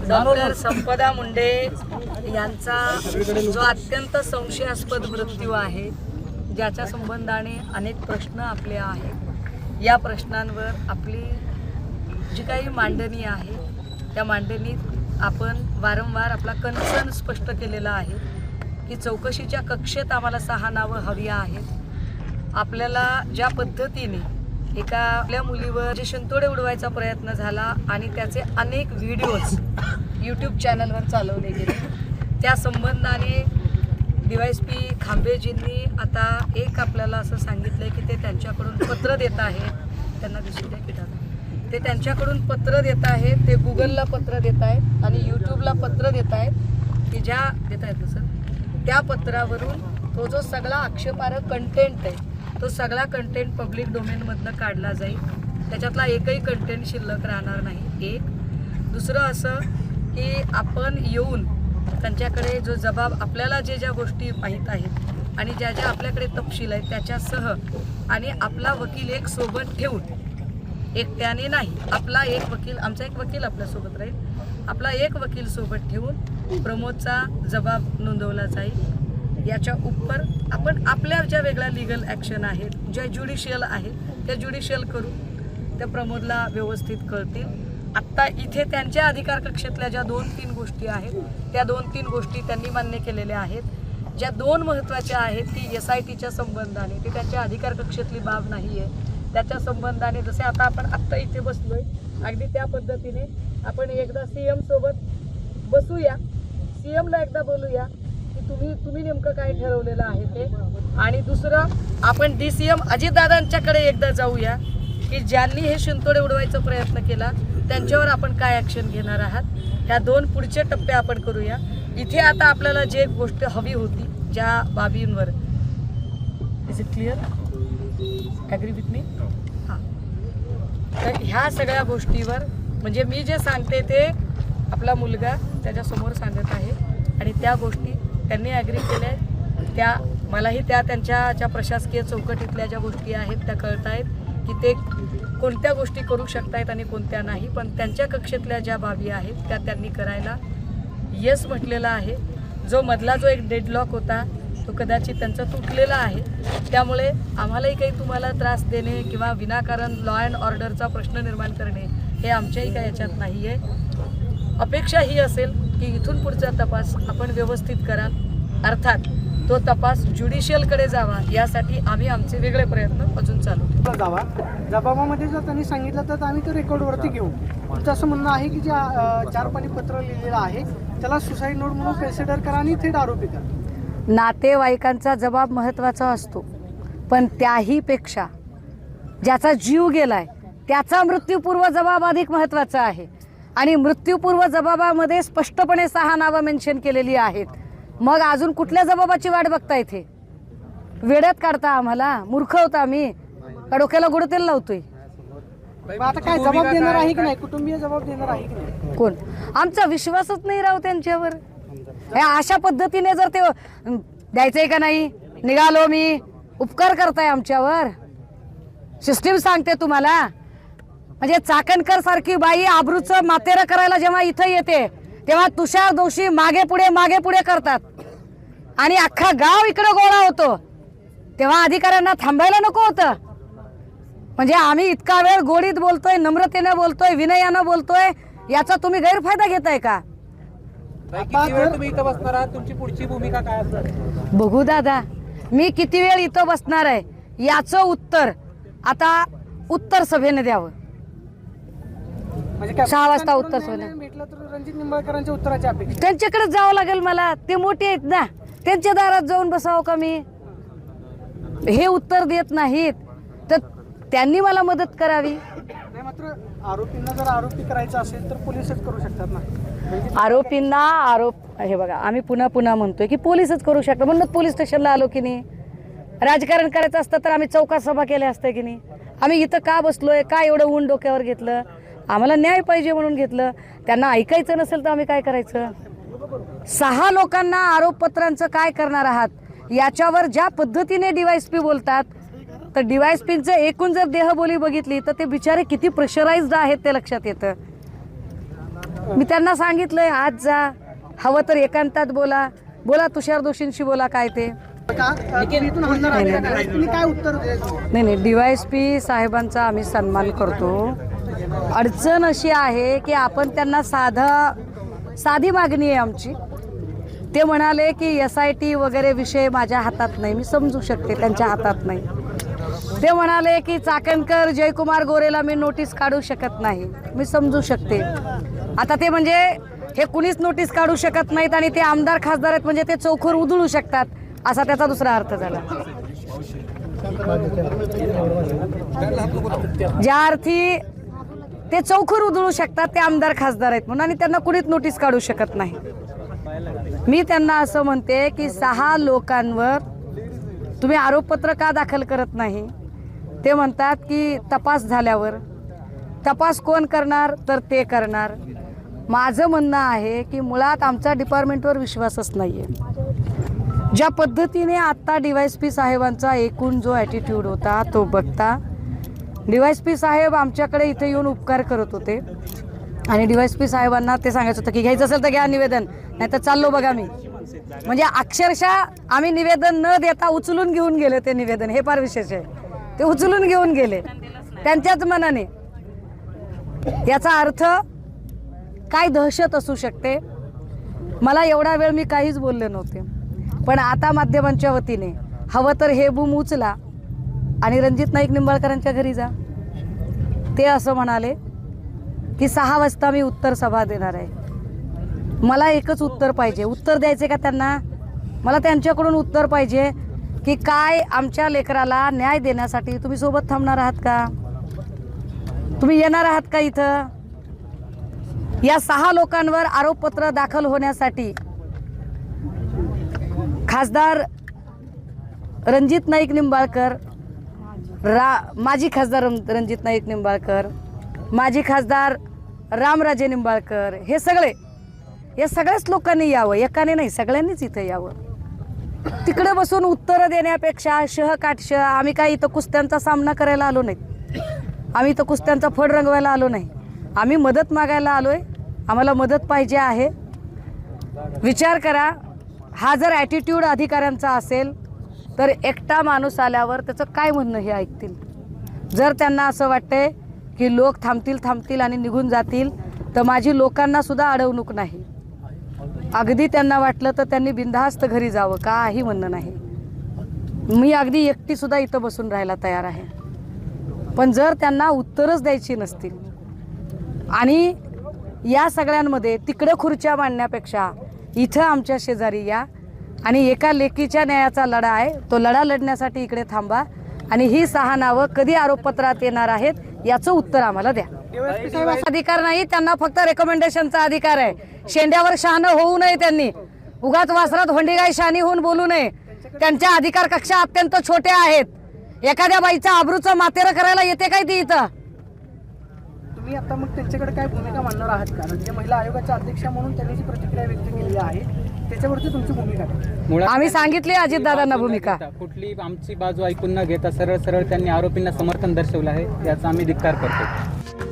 Doctor संपदा मुंडे यांचा जो अत्यंत संशयास्पद मृत्यू आहे, ज्याच्या संबंधाने अनेक प्रश्न आपले आहेत, या प्रश्नांवर आपली जी काही मांडणी आहे त्या मांडणीत आपण वारंवार आपला कन्सर्न स्पष्ट केलेला आहे की चौकशीच्या कक्षेत आम्हाला 6 नावं हवी आहेत। आपल्याला ज्या पद्धतीने एका आपल्या मुलीवर जे शिंतोडे उडवायचा प्रयत्न झाला आणि त्याचे अनेक व्हिडिओज यूट्यूब चॅनलवर चालवले गेले, त्या संबंधाने DYSP खांबेजींनी आता एक आपल्याला असं सांगितलं की ते त्यांच्याकडून पत्र देत आहेत। त्यांना दिसू द्या की दादा, ते त्यांच्याकडून पत्र देत आहेत, ते गुगलला पत्र देत आहेत आणि यूट्यूबला पत्र देत आहेत की ज्या देत आहेत सर, त्या पत्रावरून तो जो सगळा आक्षेपार्ह कंटेंट आहे तो सगळा कंटेंट पब्लिक डोमेनमधनं काढला जाईल, त्याच्यातला एकही कंटेंट शिल्लक राहणार नाही। एक दुसरं असं की आपण येऊन त्यांच्याकडे जो जबाब आपल्याला ज्या गोष्टी माहीत आहेत आणि ज्या आपल्याकडे तपशील आहेत त्याच्यासह आणि आपला वकील एक सोबत ठेवून, एकट्याने नाही, आपला एक वकील, आमचा एक वकील आपल्यासोबत राहील, आपला एक वकील सोबत ठेवून प्रमोदचा जबाब नोंदवला जाईल। याच्या उपर आपण आपल्या ज्या वेगळ्या लिगल ॲक्शन आहेत, ज्या ज्युडिशियल आहेत त्या ज्युडिशियल करू, त्या प्रमोदला व्यवस्थित कळतील। आत्ता इथे त्यांच्या अधिकार कक्षेतल्या ज्या 2-3 गोष्टी आहेत त्या 2-3 गोष्टी त्यांनी मान्य केलेल्या आहेत। ज्या 2 महत्त्वाच्या आहेत ती SITच्या संबंधाने, ती त्यांच्या अधिकार कक्षेतली बाब नाही आहे, त्याच्या संबंधाने जसे आता आपण आत्ता इथे बसलोय अगदी त्या पद्धतीने आपण एकदा CM सोबत बसूया, CMला एकदा बोलूया की तुम्ही नेमकं काय ठरवलेलं आहे ते, आणि दुसरं आपण DCM अजितदादांच्याकडे एकदा जाऊया की ज्यांनी हे शिंतोडे उडवायचा प्रयत्न केला त्यांच्यावर आपण काय ॲक्शन घेणार आहात। ह्या 2 पुढचे टप्पे आपण करूया। इथे आता आपल्याला जे गोष्ट हवी होती ज्या बाबींवर, is it clear, agree with me? हां, तर ह्या सगळ्या गोष्टीवर म्हणजे मी जे सांगते ते आपला मुलगा त्याच्यासमोर सांगत आहे आणि त्या गोष्टी त्यांनी ॲग्री केल्या आहेत, त्या मलाही त्यांच्या ज्या प्रशासकीय चौकटीतल्या ज्या गोष्टी आहेत त्या कळत आहेत की ते कोणत्या गोष्टी करू शकतायत आणि कोणत्या नाही, पण त्यांच्या कक्षेतल्या ज्या बाबी आहेत त्या त्यांनी करायला येस म्हटलेला आहे। जो मधला जो एक डेडलॉक होता तो कदाचित त्यांचा तुटलेला आहे, त्यामुळे आम्हालाही काही तुम्हाला त्रास देणे किंवा विनाकारण लॉ अँड ऑर्डरचा प्रश्न निर्माण करणे हे आमच्याही काही याच्यात नाही आहे। अपेक्षा ही असेल की इथून पुढचा तपास आपण व्यवस्थित कराल, अर्थात तो तपास ज्युडिशियलकडे जावा यासाठी आम्ही आमचे वेगळे प्रयत्न अजून चालू जावा। जबाबामध्ये जर त्यांनी सांगितलं तर आम्ही ते रेकॉर्डवरती घेऊ। तुमचं असं म्हणणं आहे की जे 4 पानी पत्र लिहिलेलं आहे त्याला सुसाईड नोट म्हणून कन्सिडर करा आणि थेट आरोपी करा। नातेवाईकांचा जबाब महत्त्वाचा असतो, पण त्याहीपेक्षा ज्याचा जीव गेलाय त्याचा मृत्यूपूर्व जबाब अधिक महत्त्वाचा आहे आणि मृत्यूपूर्व जबाबामध्ये स्पष्टपणे 6 नावं मेन्शन केलेली आहेत। मग अजून कुठल्या जबाबाची वाट बघता? इथे वेड्यात काढता आम्हाला, मूर्ख होता आम्ही का डोक्याला गुड तेल लावतोय? आता काय जबाब देणार आहे की नाही? कुटुंबीय जबाब देणार आहे की नाही? कोण? आमचा विश्वासच नाही राव त्यांच्यावर। अशा पद्धतीने जर ते द्यायचंय का नाही, निघालो मी, उपकार करताय आमच्यावर, सिस्टीम सांगते तुम्हाला। म्हणजे चाकणकर सारखी बाई आबरूचं मातेरं करायला जेव्हा इथं येते तेव्हा तुषार दोषी मागे पुढे करतात आणि अख्खा गाव इकडे गोळा होतो, तेव्हा अधिकाऱ्यांना थांबायला नको होतं। म्हणजे आम्ही इतका वेळ गोडीत बोलतोय, नम्रतेने बोलतोय, विनयानं बोलतोय, याचा तुम्ही गैरफायदा घेताय का? तुम्ही इथं बसणार आहात, तुमची पुढची भूमिका काय असेल? बघू दादा, मी किती वेळ इथं बसणार आहे याचं उत्तर आता उत्तर सभेने द्यावं। 6 वाजता उत्तर भेटलं तर रणजित निंबाळकरांच्या उत्तराची अपेक्षा, त्यांच्याकडे जावं लागेल मला, ते मोठे आहेत ना, त्यांच्या दारात जाऊन बसावं का मी? हे उत्तर देत नाहीत तर त्यांनी मला मदत करावी। नाही, मात्र आरोपींना जर आरोपी करायचं असेल तर पोलिसच करू शकतात ना। आरोपींना हे बघा, आम्ही पुन्हा म्हणतोय की पोलिसच करू शकतात, म्हणून पोलीस स्टेशनला आलो की नाही। राजकारण करायचं असतं तर आम्ही चौकात सभा केल्या असत्या की नाही? आम्ही इथं का बसलोय, का एवढं ऊन डोक्यावर घेतलं? आम्हाला न्याय पाहिजे म्हणून घेतलं। त्यांना ऐकायचं नसेल तर आम्ही काय करायचं? 6 लोकांना आरोपपत्रांचं काय करणार आहात याच्यावर ज्या पद्धतीने DYSP बोलतात तर DYSPचं एकूण जर देहबोली बघितली तर ते बिचारे किती प्रेशराइज्ड आहेत ते लक्षात येतं. मी त्यांना सांगितलंय आज जा, हवं तर एकांतात बोला, तुषार दोशींशी बोला, काय ते इथून हलणार आहे का नाही? तुम्ही काय उत्तर द्यायचं? नाही DYSP साहेबांचा आम्ही सन्मान करतो. अडचण अशी आहे की आपण त्यांना साधी मागणी आहे आमची. ते म्हणाले की SIT वगैरे विषय माझ्या हातात नाही. मी समजू शकते त्यांच्या हातात नाही. ते म्हणाले की चाकणकर जयकुमार गोरेला मी नोटीस काढू शकत नाही. मी समजू शकते. आता ते म्हणजे हे कुणीच नोटीस काढू शकत नाहीत आणि ते आमदार खासदार आहेत म्हणजे ते चौखर उधळू शकतात असा त्याचा दुसरा अर्थ झाला. ज्या अर्थी ते चौखर उधळू शकतात ते आमदार खासदार आहेत म्हणून आणि त्यांना कुणीच नोटीस काढू शकत नाही. मी त्यांना असं म्हणते की 6 लोकांवर तुम्ही आरोपपत्र का दाखल करत नाही. ते म्हणतात की तपास झाल्यावर. तपास कोण करणार तर ते करणार. माझं म्हणणं आहे की मुळात आमचा डिपार्टमेंटवर विश्वासच नाही आहे. ज्या पद्धतीने आत्ता DYSP साहेबांचा एकूण जो ॲटिट्यूड होता तो बघता DYSP साहेब आमच्याकडे इथे येऊन उपकार करत होते आणि DYSP साहेबांना ते सांगायचं होतं की घ्यायचं असेल तर घ्या निवेदन, नाही तर चाललो बघा मी. म्हणजे अक्षरशः आम्ही निवेदन न देता उचलून घेऊन गेले ते निवेदन. हे फार विशेष आहे. ते उचलून घेऊन गेले त्यांच्याच मनाने. याचा अर्थ काय दहशत असू शकते. मला एवढा वेळ मी काहीच बोलले नव्हते, पण आता माध्यमांच्या वतीने हवं तर हे बूम उचला आणि रणजित नाईक निंबाळकरांच्या घरी जा. ते असं म्हणाले की 6 वाजता मी उत्तर सभा देणार आहे. मला एकच उत्तर पाहिजे. उत्तर द्यायचे का त्यांना? मला त्यांच्याकडून उत्तर पाहिजे की काय आमच्या लेकराला न्याय देण्यासाठी तुम्ही सोबत थांबणार आहात का? तुम्ही येणार आहात का इथं? या 6 लोकांवर आरोपपत्र दाखल होण्यासाठी खासदार रणजित नाईक निंबाळकर, माजी खासदार रणजित नाईक निंबाळकर, माजी खासदार रामराजे निंबाळकर, हे सगळ्याच लोकांनी यावं. एकाने नाही, सगळ्यांनीच इथं यावं. तिकडे बसून उत्तरं देण्यापेक्षा शह आम्ही काही इथं कुस्त्यांचा सामना करायला आलो नाही. आम्ही इथं कुस्त्यांचा फड रंगवायला आलो नाही. आम्ही मदत मागायला आलोय. आम्हाला मदत पाहिजे आहे. विचार करा, हा जर ॲटिट्यूड अधिकाऱ्यांचा असेल तर एकटा माणूस आल्यावर त्याचं काय म्हणणं हे ऐकतील. जर त्यांना असं वाटतंय की लोक थांबतील आणि निघून जातील तर माझी लोकांना सुद्धा अडवणूक नाही. अगदी त्यांना वाटलं तर त्यांनी बिनधास्त घरी जावं, काही म्हणणं नाही. मी अगदी एकटी सुद्धा इथं बसून राहायला तयार आहे. पण जर त्यांना उत्तरच द्यायची नसतील आणि या सगळ्यांमध्ये तिकडे खुर्च्या मांडण्यापेक्षा इथं आमच्या शेजारी या आणि एका लेकीच्या न्यायाचा लढा आहे, तो लढा लढण्यासाठी इकडे थांबा आणि ही 6 नावं कधी आरोपपत्रात येणार आहेत याचं उत्तर आम्हाला द्या. अधिकार नाही त्यांना, फक्त रेकमेंडेशनचा अधिकार आहे. शेंड्यावर शहाणं होऊ नये. त्यांनी उगाच वासरात होंडीगाय शहाणी होऊन बोलू नये. त्यांच्या अधिकार कक्षा अत्यंत छोट्या आहेत. एखाद्या बाईचा आबरूचं मातेरं करायला येते काय ती इथं? तुम्ही आता मग त्यांच्याकडे काय भूमिका मांडणार आहात का? म्हणजे महिला आयोगाच्या अध्यक्षा म्हणून त्यांनी जी प्रतिक्रिया व्यक्त केली आहे त्याच्यावरती तुमची भूमिका काय? आम्ही सांगितले अजितदादांना भूमिका. कुठली आमची बाजू ऐकून न घेता सरळ त्यांनी आरोपींना समर्थन दर्शवलं आहे, याचा आम्ही धिक्कार करतो.